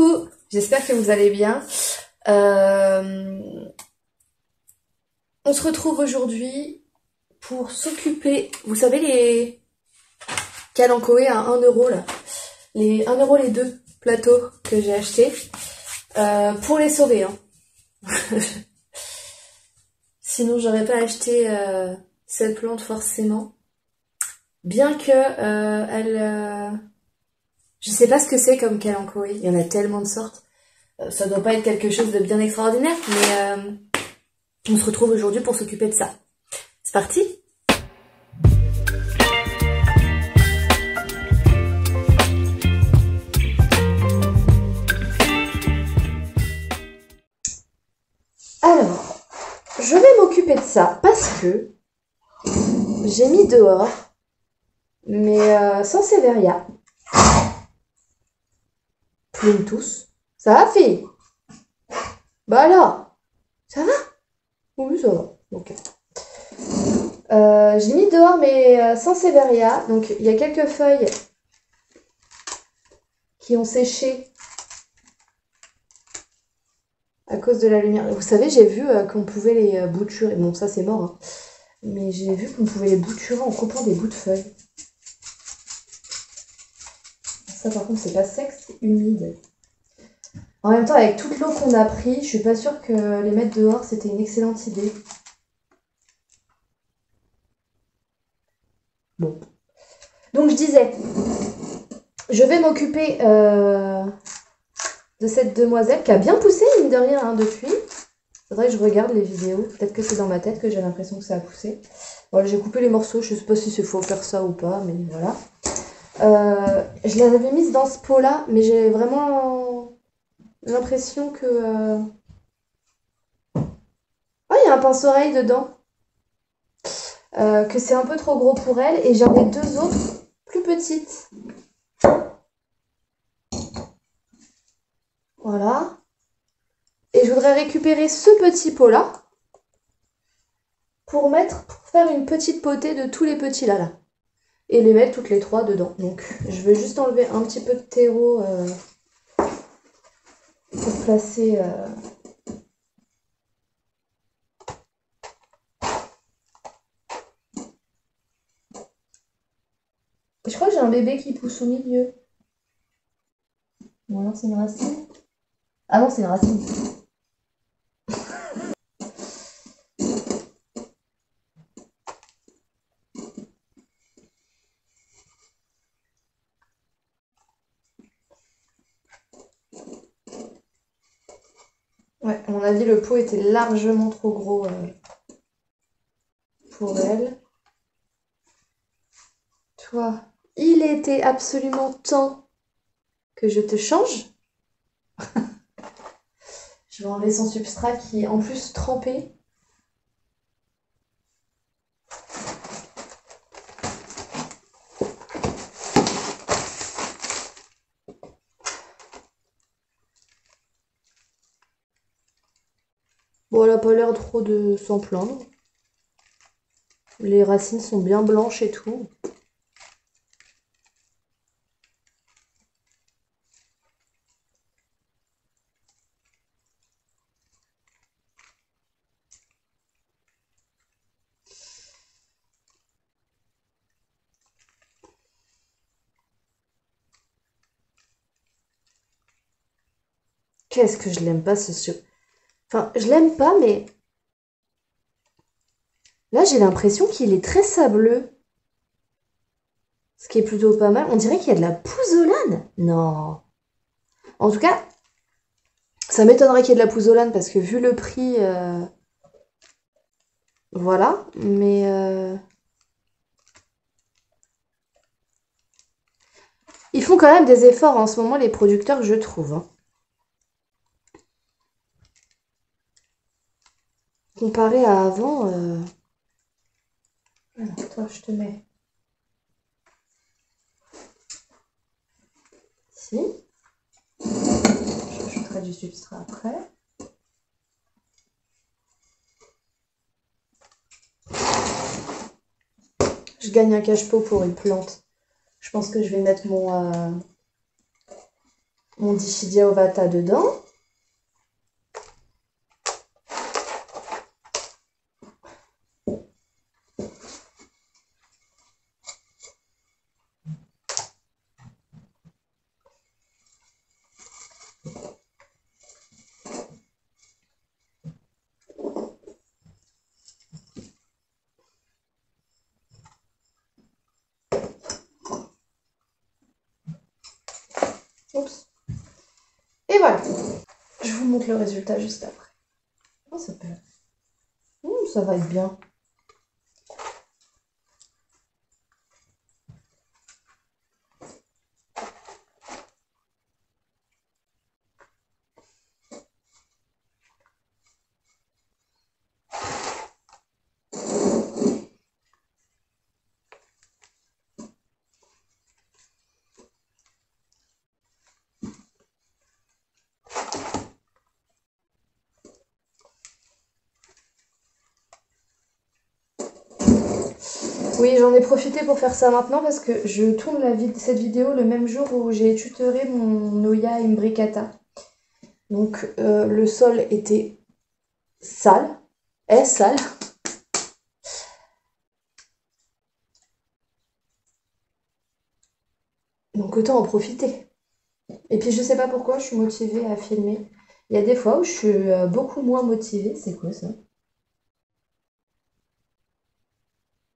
Coucou, j'espère que vous allez bien. On se retrouve aujourd'hui pour s'occuper, vous savez les Kalanchoé à 1 euro là, les 1 euro les deux plateaux que j'ai achetés, pour les sauver. Hein. Sinon j'aurais pas acheté cette plante forcément. Bien que je sais pas ce que c'est comme Kalanchoé, il y en a tellement de sortes. Ça doit pas être quelque chose de bien extraordinaire, mais on se retrouve aujourd'hui pour s'occuper de ça. C'est parti! Alors, je vais m'occuper de ça parce que j'ai mis dehors, mais sans sévéria. Plume tous. Ça va, fille? Bah alors, ça va? Oui, ça va. Ok. J'ai mis dehors, mais sans sévéria. Donc, il y a quelques feuilles qui ont séché à cause de la lumière. Vous savez, j'ai vu qu'on pouvait les bouturer. Bon, ça, c'est mort. Hein. Mais j'ai vu qu'on pouvait les bouturer en coupant des bouts de feuilles. Ça, par contre, c'est pas sec, c'est humide. En même temps, avec toute l'eau qu'on a pris, je suis pas sûre que les mettre dehors, c'était une excellente idée. Bon. Donc, je disais, je vais m'occuper de cette demoiselle qui a bien poussé, mine de rien, hein, depuis. Faudrait que je regarde les vidéos. Peut-être que c'est dans ma tête que j'ai l'impression que ça a poussé. Voilà, j'ai coupé les morceaux. Je sais pas si c'est faut faire ça ou pas, mais voilà. Je l'avais mise dans ce pot-là, mais j'ai vraiment l'impression que... Oh, il y a un pince-oreille dedans. Que c'est un peu trop gros pour elle. Et j'en ai deux autres plus petites. Voilà. Et je voudrais récupérer ce petit pot-là pour faire une petite potée de tous les petits là. Et les mettre toutes les trois dedans. Donc je vais juste enlever un petit peu de terreau pour placer... Je crois que j'ai un bébé qui pousse au milieu. Ou alors c'est une racine. Ah non, c'est une racine. Ouais, à mon avis, le pot était largement trop gros pour elle. Toi, il était absolument temps que je te change. Je vais enlever son substrat qui est en plus trempé. Bon, elle n'a pas l'air trop de s'en plaindre. Les racines sont bien blanches et tout. Qu'est-ce que je l'aime pas ce... Enfin, je l'aime pas, mais... Là, j'ai l'impression qu'il est très sableux. Ce qui est plutôt pas mal. On dirait qu'il y a de la pouzzolane. Non. En tout cas, ça m'étonnerait qu'il y ait de la pouzzolane parce que vu le prix... Voilà. Mais... Ils font quand même des efforts en ce moment, les producteurs, je trouve. Hein. Comparé à avant... Alors, toi, je te mets... Ici. J'ajouterai du substrat après. Je gagne un cache-pot pour une plante. Je pense que je vais mettre mon mon Dishidia Ovata dedans. Oups. Et voilà. Je vous montre le résultat juste après. Oh, ça peut... ça va être bien. Oui, j'en ai profité pour faire ça maintenant parce que je tourne cette vidéo le même jour où j'ai tutoré mon Noya Imbricata. Donc le sol était sale, est sale. Donc autant en profiter. Et puis je sais pas pourquoi je suis motivée à filmer. Il y a des fois où je suis beaucoup moins motivée. C'est quoi ça?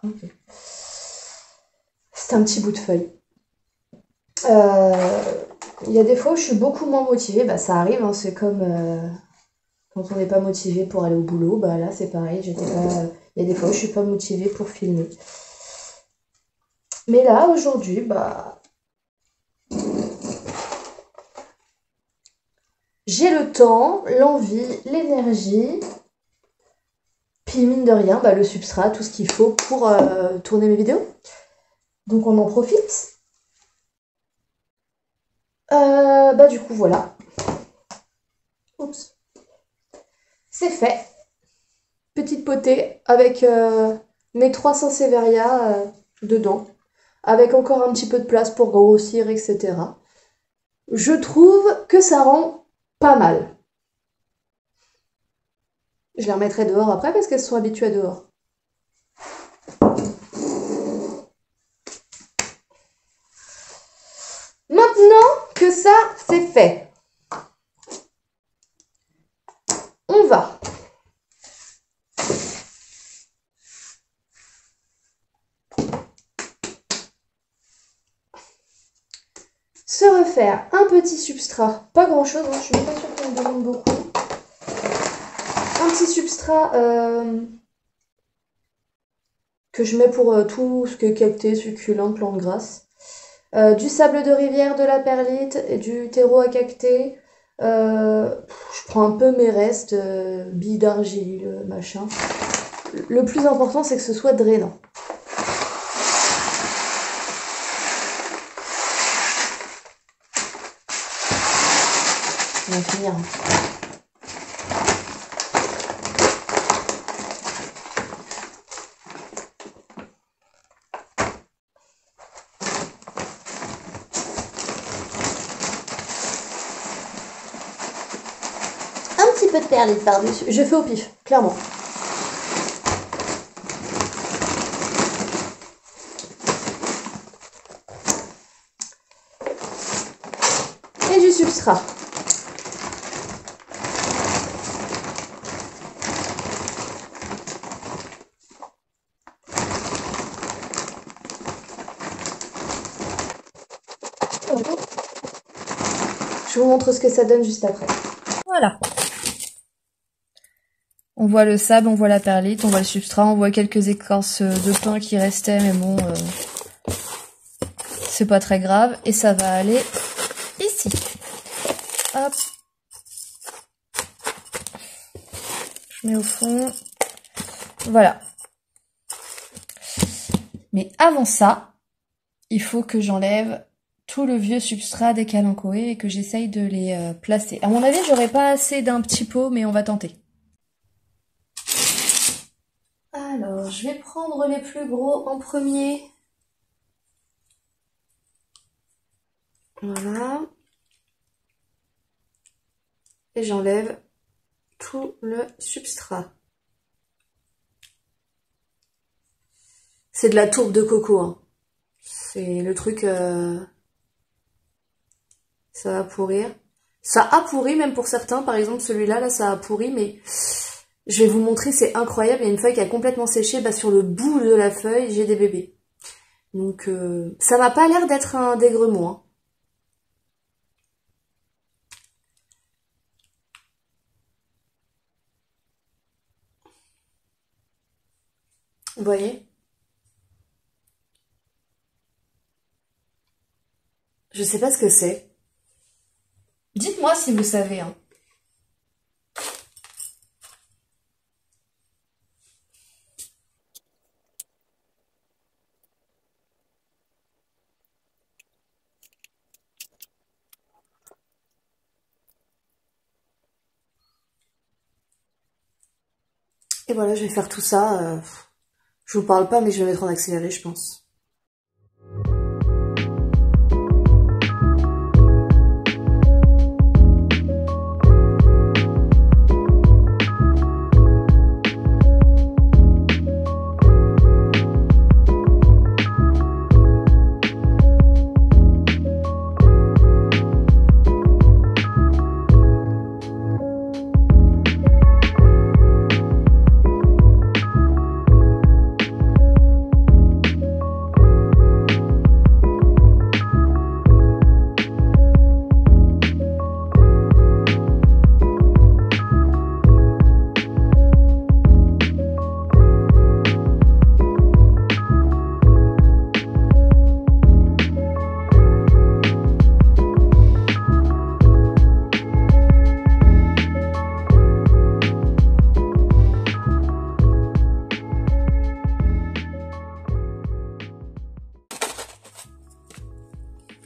Ok. C'est un petit bout de feuille. Il y a des fois où je suis beaucoup moins motivée. Bah ça arrive, hein, c'est comme quand on n'est pas motivé pour aller au boulot. Bah là c'est pareil, j'étais pas. Il y a des fois où je suis pas motivée pour filmer. Mais là aujourd'hui, bah j'ai le temps, l'envie, l'énergie. Puis mine de rien, bah, le substrat, tout ce qu'il faut pour tourner mes vidéos. Donc on en profite. Bah du coup voilà. Oups. C'est fait. Petite potée avec mes 3 Sansevieria dedans. Avec encore un petit peu de place pour grossir, etc. Je trouve que ça rend pas mal. Je les remettrai dehors après parce qu'elles sont habituées à dehors. Maintenant que ça c'est fait, on va se refaire un petit substrat, pas grand chose, hein, je suis même pas sûre qu'on me demande beaucoup. Un petit substrat que je mets pour tout ce qui est cacté, succulent, plantes grasses. Du sable de rivière, de la perlite, et du terreau à cacté. Je prends un peu mes restes, billes d'argile, machin. Le plus important, c'est que ce soit drainant. On va finir. Un petit peu de perlite par-dessus. Je fais au pif, clairement. Et du substrat. Je vous montre ce que ça donne juste après. Voilà. On voit le sable, on voit la perlite, on voit le substrat, on voit quelques écorces de pin qui restaient, mais bon, c'est pas très grave. Et ça va aller ici. Hop. Je mets au fond. Voilà. Mais avant ça, il faut que j'enlève tout le vieux substrat des calanchoés et que j'essaye de les placer. À mon avis, j'aurais pas assez d'un petit pot, mais on va tenter. Alors, je vais prendre les plus gros en premier. Voilà. et j'enlève tout le substrat. C'est de la tourbe de coco, hein. C'est le truc... ça va pourrir. Ça a pourri même pour certains, par exemple celui-là, là ça a pourri, mais je vais vous montrer, c'est incroyable. Il y a une feuille qui a complètement séché, bah, sur le bout de la feuille, j'ai des bébés. Donc ça n'a pas l'air d'être un dègremot, hein. Vous voyez? Je sais pas ce que c'est. Dites-moi si vous savez, hein. Et voilà, je vais faire tout ça. Je vous parle pas, mais je vais mettre en accéléré, je pense.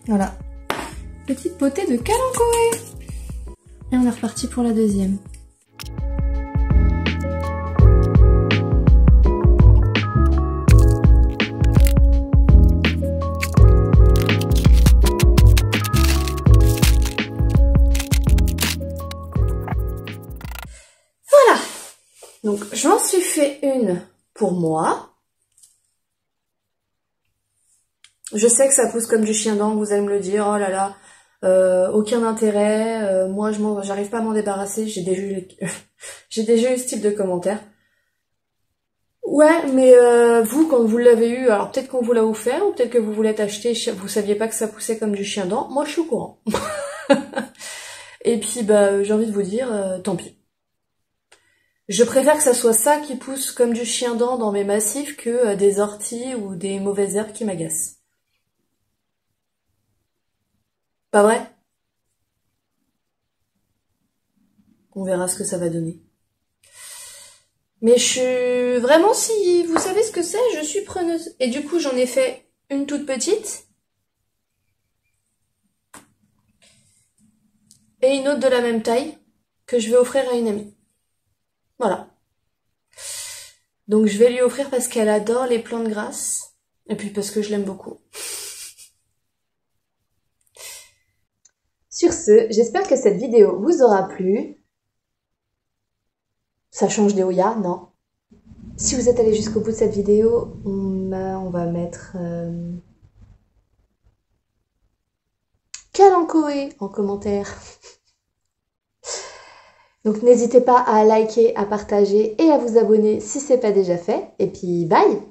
Voilà. Petite potée de kalanchoé. Et on est reparti pour la deuxième. Voilà. Donc j'en suis fait une pour moi. Je sais que ça pousse comme du chien d'angle, vous allez me le dire, oh là là, aucun intérêt, moi j'arrive pas à m'en débarrasser, j'ai déjà eu ce type de commentaires. Ouais, mais vous, quand vous l'avez eu, alors peut-être qu'on vous l'a offert, ou peut-être que vous voulez acheter, vous saviez pas que ça poussait comme du chien d'angle, moi je suis au courant. Et puis bah j'ai envie de vous dire, tant pis. Je préfère que ça soit ça qui pousse comme du chien dent dans mes massifs que des orties ou des mauvaises herbes qui m'agacent. Pas vrai? On verra ce que ça va donner. Mais je suis... Vraiment, si vous savez ce que c'est, je suis preneuse. Et du coup, j'en ai fait une toute petite. Et une autre de la même taille que je vais offrir à une amie. Voilà. Donc je vais lui offrir parce qu'elle adore les plantes grasses. Et puis parce que je l'aime beaucoup. Sur ce, j'espère que cette vidéo vous aura plu. Ça change des Oya, non? Si vous êtes allé jusqu'au bout de cette vidéo, on va mettre kalanchoé en commentaire. Donc n'hésitez pas à liker, à partager et à vous abonner si ce n'est pas déjà fait. Et puis bye!